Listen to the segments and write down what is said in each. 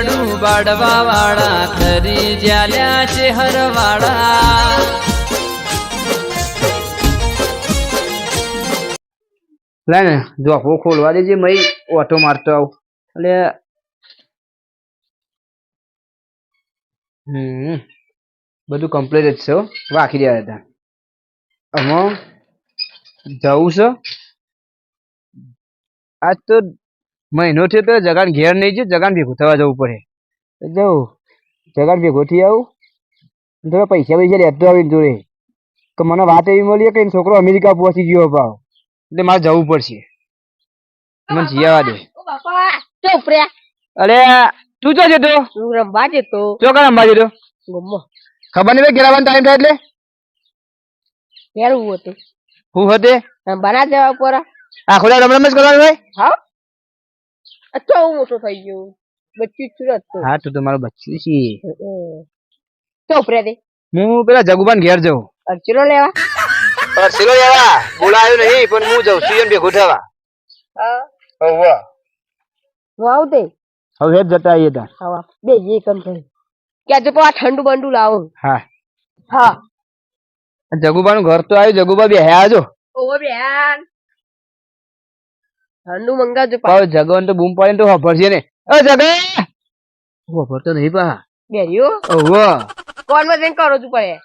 લાડુ બાડવા વાળા ખરી જ્યાલ્યા છે હરવાળા લાય ને જોખો ખોલવા દેજે મય ઓટો મારતો આવ એટલે બધું કમ્પ્લીટ જ છે વાખી રહ્યા હતા આમાં જવું છે આજ તો મહિનો થયો તો જગાન ઘેર નહીં છે જગાન ભેગું થવા જવું પડે જવું જગાન ભેગો થઈ આવું થોડા પૈસા લેતો આવી જોડે કે મને વાત એવી મળી કે છોકરો અમેરિકા પહોંચી ગયો ભાવ એટલે મારે જવું પડશે મને જીયાવા દે અરે તું તો જતો રંબા જતો ચોકા રંબા જતો ખબર નહીં ભાઈ ગેરાવાનો ટાઈમ થાય એટલે કેવું હતું હું હતે રંબા જવા પર આખો રમરમ જ કરવાનું ભાઈ હા અચ્છા હું મોટો થઈ ગયો બચ્ચું સુરત તો હા તું તો મારો બચ્ચું છે તો ઉપરે દે હું પેલા જગુબાન ઘેર જાઉં અરચીલો લેવા અરસીલો લેવા બોલાયો નહીં પણ હું જાઉં છું ભેગો થવા હા ઓવા હું આવું તે હવે જ જતા આવીએ તાર હવા બે જે કમ થઈ ક્યાં જો આ ઠંડુ બંડુ લાવો હા હા જગુબાનું ઘર તો આવ્યું જગુબા બે આજો ઓવો બેન ઠંડુ મંગાવજો પાવ જગન તો બૂમ પાડીને તો વાપરશે ને ઓ જગા વાપરતો નહીં પા બેરીઓ ઓવા કોણ માં જઈને કરો છું પડે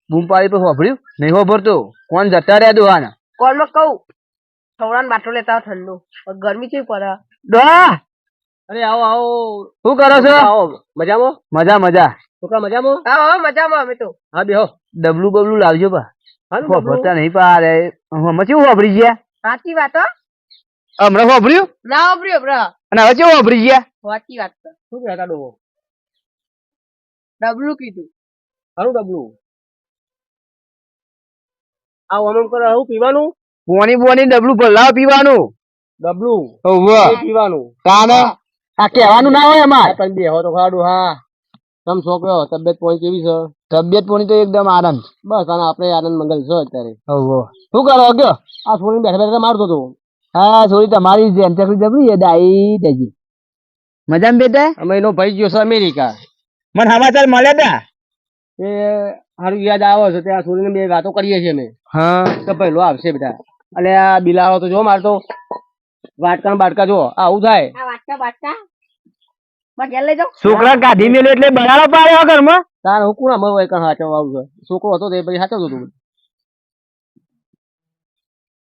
બૂમ પાડી તો વાપર્યું નહીં વાપરતો કોણ જતા રહ્યા દોહાના કોણ માં કહું છોકરાને બાટલો લેતા ઠંડુ ગરમી કેવી પડે દોહા અરે આવો આવો શું કરો છો આવો મજામાં મજા મજા છોકરા મજામાં હા મજામાં અમે તો હા બેહો ડબલું બબલું લાવજો પા વાપરતા નહીં પા અરે હમણાં કેવું વાપરી ગયા સાચી વાત હો હમણાં વાપર્યું ના વાપર્યું બ્રા અને હવે કેવું વાપરી ગયા સાચી વાત છે શું કહેતા ડોવો ડબલું કીધું હારું ડબલું આ ઓનમ કરે હું પીવાનું પોણી પોણી ડબલું ભલાવ પીવાનું ડબલું ઓવા પીવાનું કાને આ કહેવાનું ના હોય અમાર તમે બેહો તો ખાડું હા તમ છોકરો તબિયત પોણી કેવી છે તબિયત પોણી તો એકદમ આનંદ બસ અને આપણે આનંદ મંગલ છે અત્યારે ઓવો શું કરો ગયો આ છોડીને બેઠા બેઠા મારતો હતો હા થોડી તમારી જેમ ચકરી જબરી છે ડાઈ દેજી મજામાં બેટા અમે એનો ભાઈ ગયો છે અમેરિકા મને સમાચાર મળ્યા તા એ સારું યાદ આવે છે ત્યાં છોડીને બે વાતો કરીએ છીએ અમે હા તો પહેલો આવશે બેટા અને આ બિલાડો તો જો મારતો વાટકા બાટકા જો આવું થાય છોકરા કાઢી મેલ્યો એટલે બરાડો પાડ્યો ઘરમાં તાર હું કોણ અમે વૈકણ હાચવવા આવું છે છોકરો હતો તે પછી હાચવતો હતું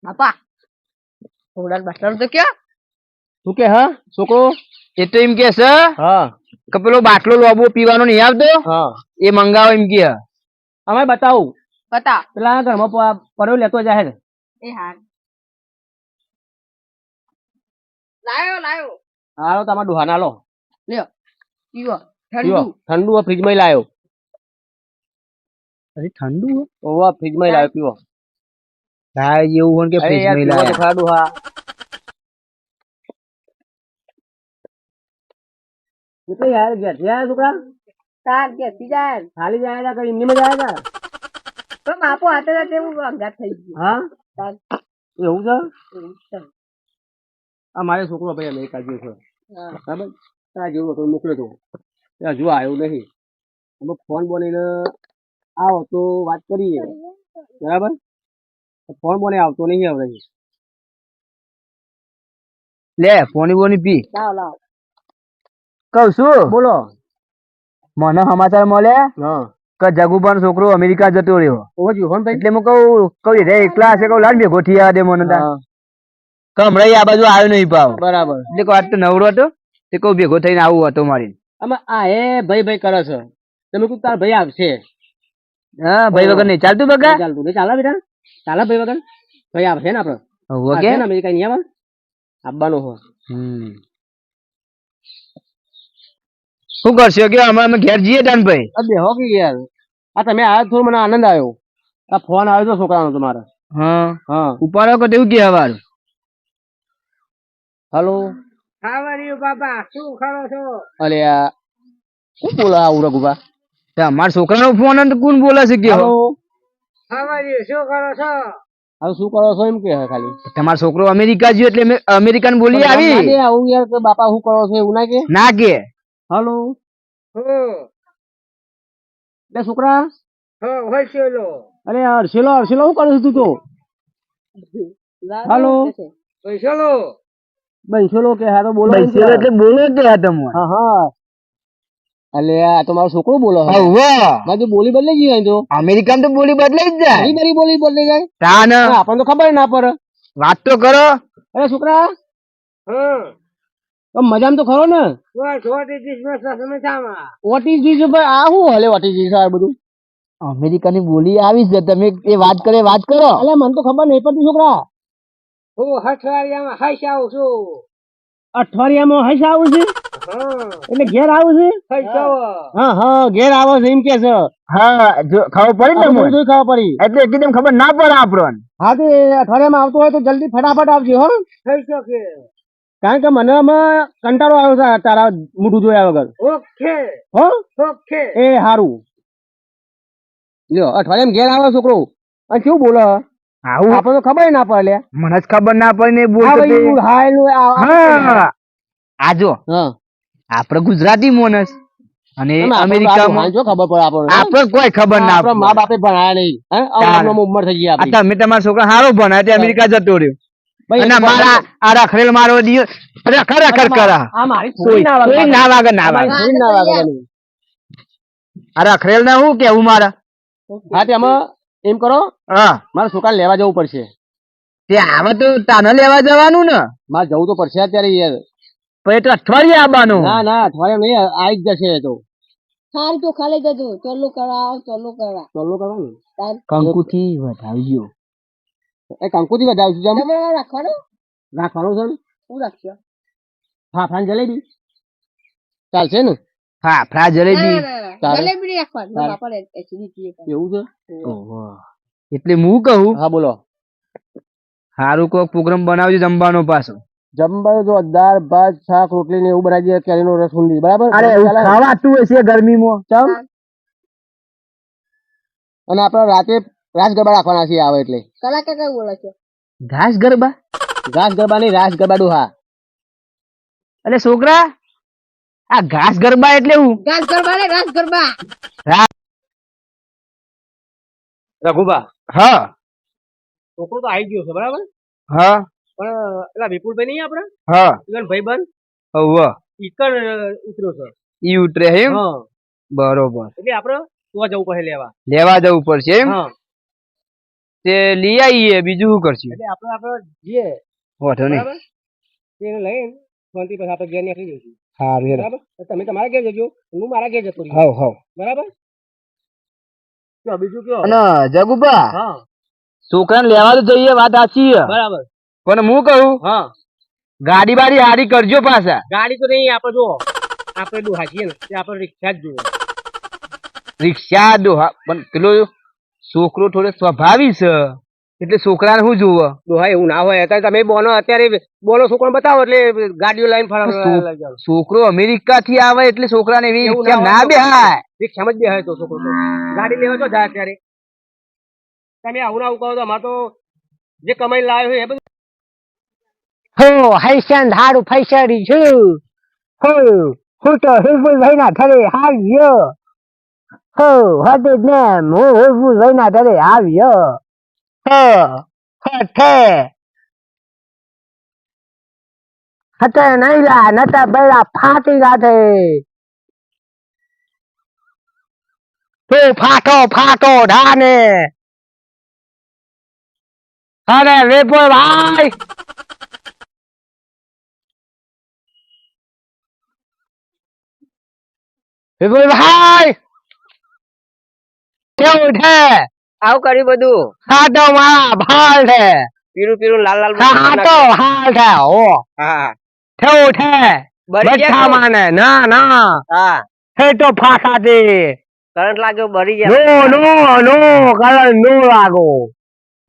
બાપા થોડા બાટલા તો ક્યાં તું કે હા છોકરો એ તો એમ કે છે હા કે પેલો બાટલો લોબો પીવાનો નહીં આવતો હા એ મંગાવો એમ કે અમે બતાવું બતા પેલા ઘરમાં પડ્યો લેતો જાય એ હા લાયો હાલો તમારા ડોહાના લો લ્યો પીવો ઠંડુ ફ્રીજ માં લાયો અરે ઠંડુ ઓવા ફ્રીજ માં લાયો પીવો થાય એવું હોય કે ફ્રીજ માં લાવે ખાડું હા એટલે યાર ગયા છોકરા તાર કે જાય ખાલી જાય કઈ એમની મજા આવે તો બાપો હાથે હાથે એવું અંગાત થઈ ગયું હા એવું છે આ મારે છોકરો ભાઈ અમેરિકા ગયો છે બરાબર ત્યાં જેવું હતો મોકલ્યો હતો ત્યાં હજુ આવ્યો નહીં અમે ફોન બોલીને આવો તો વાત કરીએ બરાબર ફોન બોને આવતો નહીં હવે લે પોણી બોની પી લાવ લાવ કઉ છું બોલો મને સમાચાર મળ્યા હા કે જગુબાનો છોકરો અમેરિકા જતો રહ્યો ઓજો હોન ભાઈ એટલે હું કહું રે એકલા હશે કહું લાડ ભેગો થયા દે મને કે હમણાં આ બાજુ આવ્યો નહીં પાવ બરાબર એટલે કહું આજ તો નવરો હતો તે કહું ભેગો થઈને આવું હતો મારી આમાં આ એ ભાઈ ભાઈ કરે છે તમે કહું તાર ભાઈ આવશે હા ભાઈ વગર નહીં ચાલતું બગા ચાલતું નહીં ચાલે બેટા ચાલે ભાઈ વગર ભાઈ આવશે ને આપડે ઓકે ને અમેરિકા નહીં આવે આવવાનું હોય શું કરશો કે અમે ઘેર જઈએ તાન ભાઈ અબે હો કે યાર આ તમે આવ્યો થોડો મને આનંદ આવ્યો આ ફોન આવ્યો તો છોકરાનો તમારે હા હા ઉપાડો કે તેવું કે હવારું hello How are you, Papa? શું કરો છો? અલે આ શું બોલા આવું રઘુબા અમારા છોકરાનો ફોન કોણ બોલે છે કે હેલો How are you? શું કરો છો? હવે શું કરો છો એમ કે ખાલી તમારો છોકરો અમેરિકા ગયો એટલે અમેરિકન બોલી આવી આવું યાર કે બાપા શું કરો છો એવું ના કે ના કે હાલો હો બે છોકરા હો હોશેલો અરે હર્ષેલો શું કરે છે તું તો હાલો હોશેલો બંસેલો કે હા તો બોલો પૈસા એટલે બોલો કે આ તમે હા હા અલે આ તો મારો છોકરો બોલો છે હવા મારી બોલી બદલાઈ ગઈ તો અમેરિકન તો બોલી બદલાઈ જ જાય મારી બોલી બદલાઈ જાય તાન આપણને તો ખબર ના પડે વાત તો કરો અરે છોકરા હા મજામાં તો ખરો ને બસ વોટ ઇઝ ધીસ મસ્ત સમજામાં વોટ ઇઝ ધીસ આ શું હલે વોટ ઇઝ ધીસ આ બધું અમેરિકાની બોલી આવી જ તમે એ વાત કરે વાત કરો અલે મને તો ખબર નહીં પડતી છોકરા હું અઠવાડિયામાં હશ આવું છું અઠવાડિયામાં હશ આવું છે હા એટલે ઘેર આવું છે હશ આવો હા હા ઘેર આવો છે એમ કે છે હા જો ખબર પડી ને બધું ખબર પડી એટલે એકદમ ખબર ના પડે આપણને હા તે અઠવાડિયામાં આવતો હોય તો જલ્દી ફટાફટ આવજો હો થઈ શકે કારણ કે મને આમાં કંટાળો આવ્યો છે તારા મોઢું જોયા વગર ઓકે હો ઓકે એ હારું લ્યો અઠવાડિયામાં ઘેર આવે છોકરો અને કેવું બોલે આવું આપણે તો ખબર ના પડે મને જ ખબર ના પડી ને હા બોલતો તે. ભાઈ હાય નું હા આ જો હા આપણે ગુજરાતી મોનસ અને અમેરિકા અમેરિકામાં જો ખબર પડે આપણને આપણે કોઈ ખબર ના આપણા મા બાપે ભણાયા નહીં હે તારે. ઉંમર થઈ ગઈ આ આપણી તમે તમારા છોકરા હારો ભણાય તે અમેરિકા જતો રહ્યો ભાઈ, અને એ તો મારા આ રખડેલ મારો દિવસ રખડ કરા આ મારી કોઈ થોડી ના કોઈ ના વાગે ના મારી વાગે થોડી ના વાગે બની. આ રખડેલ ના હું કેવું મારા હા તે આમાં એમ કરો હા મારા છોકરાને લેવા જવું પડશે તે આવે તો તાને લેવા જવાનું ને મારે જવું તો પડશે અત્યારે યાર પછી તો અઠવાડિયે આવવાનું ના ના અઠવાડિયા નહીં આવી જ જશે એ તો સારું તો ખાલી જજો ચોલું કરાવ ચોલું કરાવ ચાલો કરવાનું કંકુથી વધાવજો એ કંકુથી વધાવશું જમ તમે રાખવાનું રાખવાનું છે ને શું રાખશો ફાફડા જલેબી ચાલશે ને ફાફડા જલેબી તારે? જલેબી નહીં રાખવાનું તારે? બાપા ને એસિડિટી એવું છે ઓહો. એટલે હું કહું હા બોલો સારું કોક પ્રોગ્રામ બનાવજો જમવાનો પાછો જમવાનું જો દાળ ભાત શાક રોટલી ને એવું બનાવી દઈએ કેરીનો રસ ઊંધી બરાબર અરે ચાલે? ખાવાતું હશે ગરમીમાં ચમ અને આપણે રાતે રાસ ગરબા રાખવાના છે આવે એટલે કલાકાર કઈ બોલે છે ઘાસ ગરબા ઘાસ ગરબા નહીં રાસ ગરબા ડોહા એટલે છોકરા આ ઘાસ ગરબા એટલે હું ઘાસ ગરબા ને ઘાસ ગરબા રઘુબા હા છોકરો તો આવી ગયો છે બરાબર હા પણ પેલા વિપુલભાઈ નહીં આપણે હા ભાઈ બંધ હવ ઈકર ઉતર્યો છે ઈ ઉતરે એમ હા બરોબર એટલે આપણે તો જવું પડે લેવા લેવા જવું પડશે એમ હા તે લઈ આવીએ બીજું શું કરશું એટલે આપણે જઈએ વાંધો નહીં બરાબર તેને લઈને શાંતિ પછી આપણે ઘેર નીકળી જઈશું સારું હેડો. બરાબર તો તમે તમારા ઘેર જજો હું મારા ઘેર જતો રહીશ હવ હવ બરાબર કયો બીજું કયો અને જગુબા હા છોકરાને લેવા તો જઈએ વાત સાચી છે. બરાબર પણ હું કહું હા ગાડી બાડી હારી કરજો પાછા ગાડી તો નહીં આપણે જો આપણે ડોહા છીએ ને તે આપણે રિક્ષા જ જોઈએ રિક્ષા દોહા પણ પેલો છોકરો થોડો સ્વભાવી છે એટલે છોકરાને શું જોવે ડોહા એવું ના હોય અત્યારે તમે બોનો અત્યારે બોનો છોકરો બતાવો એટલે ગાડીઓ લઈને ફરવા છોકરો અમેરિકા થી આવે એટલે છોકરાને એવી એવું રિક્ષા ના ના હોય. બેહાય રિક્ષામાં જ બેહાય તો છોકરો તો ગાડી લેવા તો જાય અત્યારે તમે આવું ના આવું કહો તો અમારે તો જે કમાઈ લાવ્યો હોય એ બધું હો હૈસન હારું ફૈસાડી છું હો હું તો હિરપુર ભાઈના ઘરે આવ્યો હો હદે ને હું હિરપુર ભાઈના ઘરે આવ્યો હો હઠે હતે નૈલા નતા બેડા ફાટી ગાઠે તું ફાટો ફાટો ધાને અરે વિપુલ ભાઈ વિપુલભાઈ કેવું છે આવું કર્યું બધું ખાટો મારા ભાલ છે પીરું પીરું લાલ લાલ ખાટો હાલ છે ઓ હા કેવું છે બરી ગયા બચ્ચા માને ના ના હા હે તો ફાટા દે કરંટ લાગ્યો બરી નો નો નો કલર નો લાગો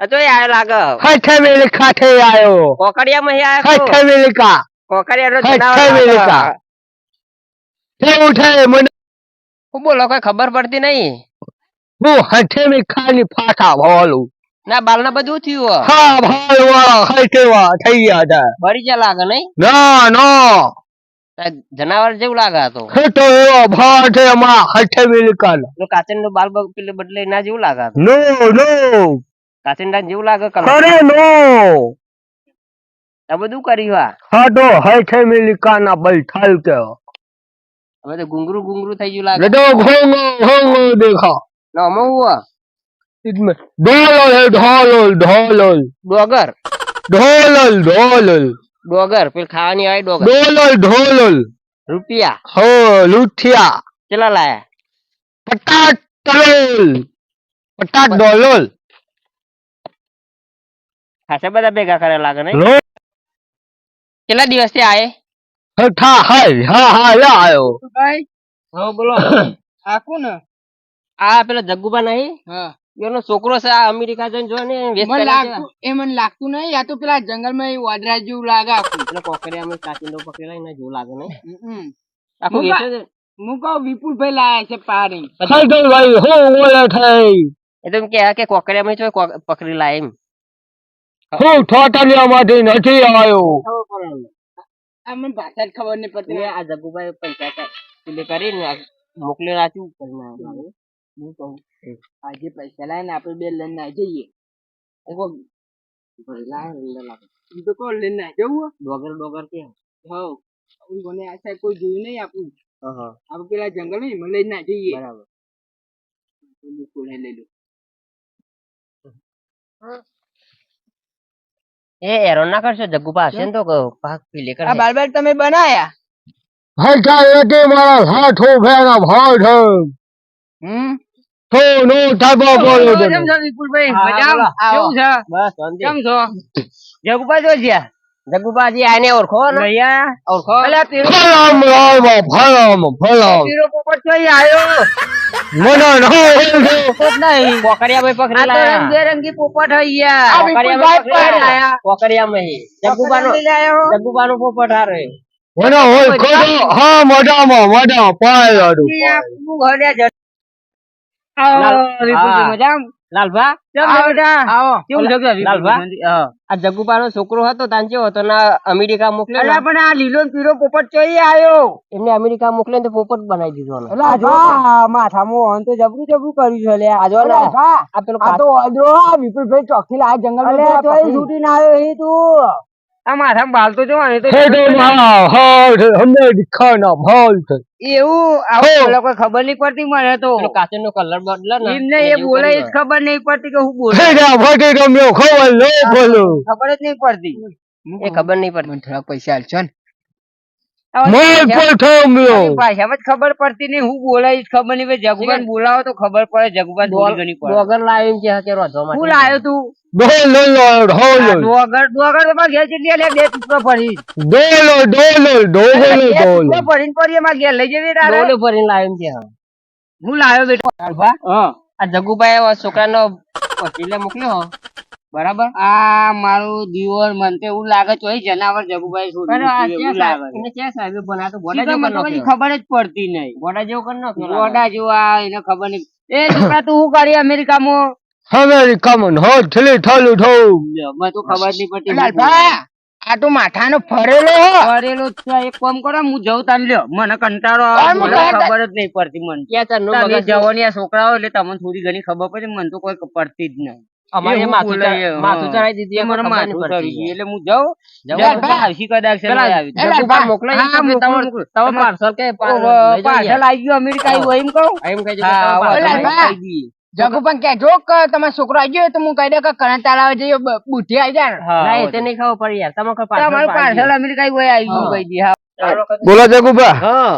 તો યાર લાગે હઠે મેલી ખાટે આયો કોકડિયામાં આયા હઠે મેલી કા કોકડિયાનો હઠે મેલી કા કેવું છે મને હું બોલો કઈ ખબર પડતી નહીં હું હઠે મે ખાલી ફાટા ભાલું ના બાલ ના બધું થયું હા ભાલ વાળા હઠે વા થઈ ગયા હતા બરી ગયા લાગે નહીં ના નો જનાવર જેવું લાગે આ તો હેઠો એવો ભાવ છે એમાં હાથે મિલકાનો કાચન નો બાલ પેલે બદલે ના જેવું લાગે આ તો. નો નો કાચિંડા જેવું લાગે કલર અરે નો આ બધું કર્યું આ હાડો હાથે મિલકાના બલઠાલ કે હવે તો ઘુંઘરું ઘુંઘરું થઈ ગયું લાગે લડો ઘોંગો ઘોંગો દેખા ના અમે હું इसमें ढोलल है ढोलल ढोलल ડોગર ढोलल ડોગર પેલ ખાવાની આવે ડોગર ढोलल રૂપિયા हो लुठिया કેટલા લાયા पटाट डोलल ખાસા બધા ભેગા કરે લાગે ને लो કેટલા દિવસ થી આયે था हाय हा या आयो ભાઈ હા બોલો આખું ને આ પેલો જગ્ગુબા નહીં હા એનો છોકરો છે આ અમેરિકા જઈને જો ને વેસ્ટ મને કરે છે. લાગતું એ મને લાગતું નહીં આ તો પેલા જંગલમાં એ વાદરા જેવું લાગે આખું પેલો કોકરિયામાં કાચિંડો પકડેલા એના જેવું લાગે ને હમ. આખું હું વેચે છે. હું કહું વિપુલભાઈ લાયા છે પારી साइकिल भाई हो बोले थे એ તો એમ કે કોકરિયામાં જો પકડી લાય એમ हो ठोटलिया माटी नहीं आयो આ મને ભાષા જ ખબર નહીં પડતી આ જગ્ગુભાઈ પૈસા પેલે કરીને મોકલી રાખ્યું કરીને આવ્યો. હું કહું આજે પૈસા લાવીને આપણે બે લઈને ના જઈએ ઈ તો કોણ લઈને ના જવું ડોગર કે હવ મને આ સાહેબ કોઈ જોયું નહીં આપણું હા આપણે પેલા જંગલ માં એમાં લઈને ના જઈએ બરાબર વિપુલને લઈ લો એ એરો ના કરશો જગ્ગુભા હશે ને તો પાક પેલે કરે આ બાર તમે બનાયા हटा एके मारा हाथ हो गया भाव थे तो नो थाबा बोलो दे વિપુલભાઈ હા, મજામાં? બોલો. કેવું છે બસ શાંતિ. કેમ છો જગ્ગુભા જો છે જગ્ગુભાજી આને ઓળખો ને ઓળખો અલ્યા પીરો फलाम राम फलाम પીરો પોપટ ચોઈ આવ્યો मना न हो નહીં કોકરિયા ભાઈ પકડી આ તો લાયા રંગબેરંગી પોપટ હોય યાર કોકરિયા વિપુલભાઈ ભાઈ પણ આયા કોકરિયા માં જગ્ગુબાનો લઈ આવ્યો જગ્ગુબાનો પોપટ હારે मना हो खो हां मडा पाय लाडू હું ઘરે જ આવો વિપુલભાઈ હા. મજામાં લાલભા આવો બેટા આવો કેવું છે કે લાલભા વિપુલભાઈ? આ જગ્ગુબાનો છોકરો હતો તાંચો હતો ના અમેરિકા મોકલ્યો અલ્યા ને. પણ આ લીલો ને પીરો પોપટ ચોઈ આવ્યો એમને અમેરિકા મોકલે ને તો પોપટ બનાવી દીધો ને. માથામાં તો જબરું કર્યું છે લ્યા આ જો ને, આ પેલો વિપુલભાઈ ચોખ્ખી આ જંગલ છૂટી ના આવ્યો એ તું આ માથામાં બાલ તો જો हेडो मां हाथ हमें दिखाना भाल थे એવું આવું કોઈ ખબર નહીં પડતી મને તો પેલો કાચનો કલર બદલે ને એમને એ જેવું બોલે કર્યું જ ખબર નહીં પડતી કે હું બોલું हेडा फटे रम्यो खवल नो बोलो ખબર જ નહીં પડતી એ ખબર નહીં પડતી મને થોડા પૈસા આલશો ને मोर पर थम्यो ભાષામાં જ ખબર પડતી નહીં હું બોલાય જ ખબર નહીં ભાઈ જગુબાન બોલાવો તો ખબર પડે જગુબાન થોડી ઘણી પડે ડોગર લાવીને જે કે રોધવા માટે હું લાયો તું डोलो ढोलो ડોગર તો મારા ઘેર કેટલી આલ્યા? બે ટુકડો ભરી डोलो ટુકડો ભરીને પડી મારા ઘેર લઈ જવી તારે ડોલે ભરીને લાવીને જે હું લાયો બેટા આ જગ્ગુભાઈ છોકરાનો પતિલે મોકલ્યો બરાબર આ મારું દીવર મન તો એવું લાગે છે ઓય જનાવર જગુભાઈ છોડી એવું લાગે છે. એને ક્યાં સાહેબ બનાતો બોડા સીધા જેવો મને તો કરી કદી ખબર જ પડતી નહીં બોડા જેવો કરી નાખ્યો ગોડા જેવા એને ખબર નહીં એ છોકરા તું શું કરી અમેરિકામાં अमेरिका में हो थली थालू थो મને તો ખબર જ નહીં પડતી આ તો માથાનો ફરેલો ફરેલો જ છે. એક કામ કરો હું જઉં તાન લ્યો મને કંટાળો આવે મને ખબર જ નહીં પડતી મને ક્યાં ચારનું તમે મગજ જવાની આ છોકરાઓ એટલે તમને થોડી ઘણી ખબર પડે મને તો કોઈ પડતી જ નહીં અમારે એવું માથું બોલે એ, માથું હા. ચડાવી દીધી એ મને ખબર નહીં માથું પડતી. ચડી ગયું. એટલે હું જાઉં જવું જલ્દી આવશી કદાચ છે પેલા નહીં આવી. જગ્ગુભાઈ મોકલો હા, તમે મોકલું. તમે પાર્સલ કે ઓહો, પાર્સલ આવી ગયું અમેરિકા આવ્યું એમ કહું એમ કહી હા, દીધું વાંધો પાર્સલ નહીં. જગુ પણ કેજો કે તમારો છોકરો આવી ગયો તો હું કહી દઉં કે કરંટ તાલાવે જઈએ બુદ્ધિ આવી જાય ને. ના એ તો નહીં ખબર પડી યાર તમે કોઈ તમારું પાર્સલ અમેરિકા આવી ગયું હા. કહી દી હા बोलो जगुबा હા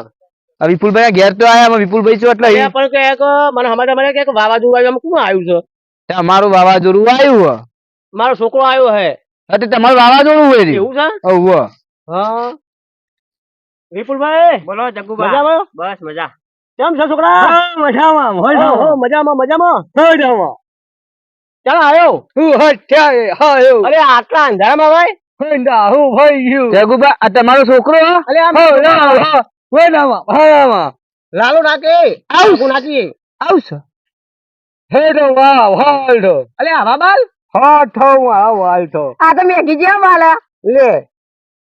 विपुलભાઈ ઘેર તો આયા વિપુલભાઈ છો એટલે પણ કે મને સમાચાર મળે કે વાવાઝોડું આવ્યું કોણ આવ્યું છે તમારું વાવાઝોડું આવ્યું મારો છોકરો આવ્યો હે હે તમારું વાવાઝોડું હોય રે એવું છે ઓવ હા વિપુલભાઈ બોલો જગુબા મજામાં બસ મજા કેમ છે છોકરા મજામાં મજામાં મજામાં મજામાં ચાલ આવ્યો હું હટ્યા હાયો અરે આટલા અંધારામાં ભાઈ ફંડા હું ભાઈ ગયું જગુબા આ તમારો છોકરો અરે આમ હો ના વેનામાં ભાયામાં લાલો નાકે આવું નાખીએ આવશે હેડો વાવ હાલડો અરે આવા બાલ હા થો આવ હાલતો આ તો મેગી જેમ વાલા લે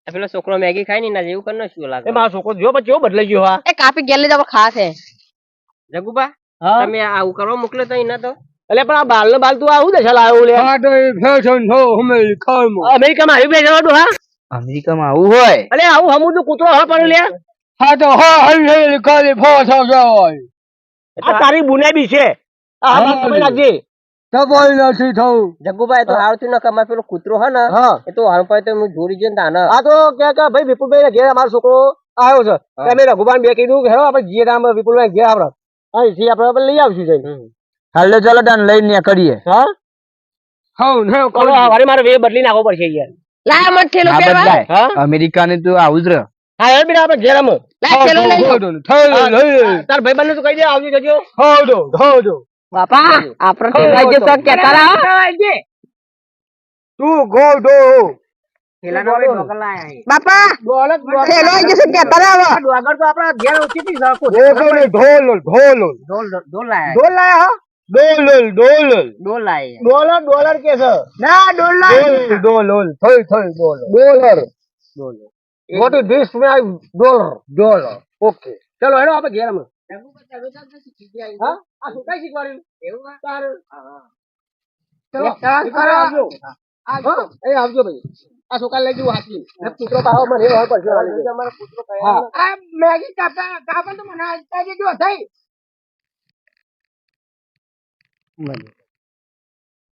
પેલો છોકરો મેગી ખાય ને એના જેવું કરી નાખ્યું લાગે. એ મારો છોકરો જો પછી કેવો બદલાઈ ગયો હા એ કાપી ગેલે જવા ખાસ હે જગુબા હા તમે આવું કરવા મોકલ્યો તો એના તો એટલે પણ આ બાલ નો બાલ તું આવું દશા લાવ્યો લે અમેરિકામાં આવ્યું બે જવાનું હા અમેરિકામાં આવું હોય અલે આવું હમું તું કૂતરો હા પડ્યું લે હા તો આ તારી બુનેબી છે આ બાત તમે લાગજે જગુભાઈ તો હારું થયું ને કે અમારે પેલો કૂતરો હે ને હા એ તો હારું પડે તો હું જોડી ગયો ને તાને. આ તો કે ભાઈ વિપુલભાઈ ઘેર અમારો છોકરો આવ્યો છે તમે રઘુબાન બે કીધું કે હેડો આપણે જીએ રામ વિપુલભાઈ ઘેર આપણે અહીંથી આપણે લઈ આવશું જઈને હાલે ચાલો તાન લઈને ને કરીએ હા હવે મારે વે બદલી નાખવો પડશે યાર લા મત થેલો પહેરવા હા અમેરિકા ને તો આવું જ રહ હા યાર બેટા આપણે ઘેર આમ લા થેલો લઈ તાર ભાઈબંધ ને તું કહી દે આવજો જજો હોડો બાપા આપણે થેલો જે તો કેતા રહા તું ગોડો પેલા નો ડોકર લાયા હે. બાપા થેલો જે તો કેતા રહા આગળ તો આપણા ઘેર ઓછી ઢોલ ઢોલ લાયા ઢોલ લાયા હા ઢોલ લાયા ડોલર કે છે ના dollar dollar what is this man dollar okay ચલો હેડો આપણે ઘેર અમે હા આ શું કઈ શીખવાડ્યું એવું તાર ચલો આવજો હા એ આવજો ભાઈ આ છોકરા લઈ જવું હાથી કૂતરો પાહો મને હોય પડશે અમારો કૂતરો કયા આ મેગી કાપા તો મને આજ દેજો થઈ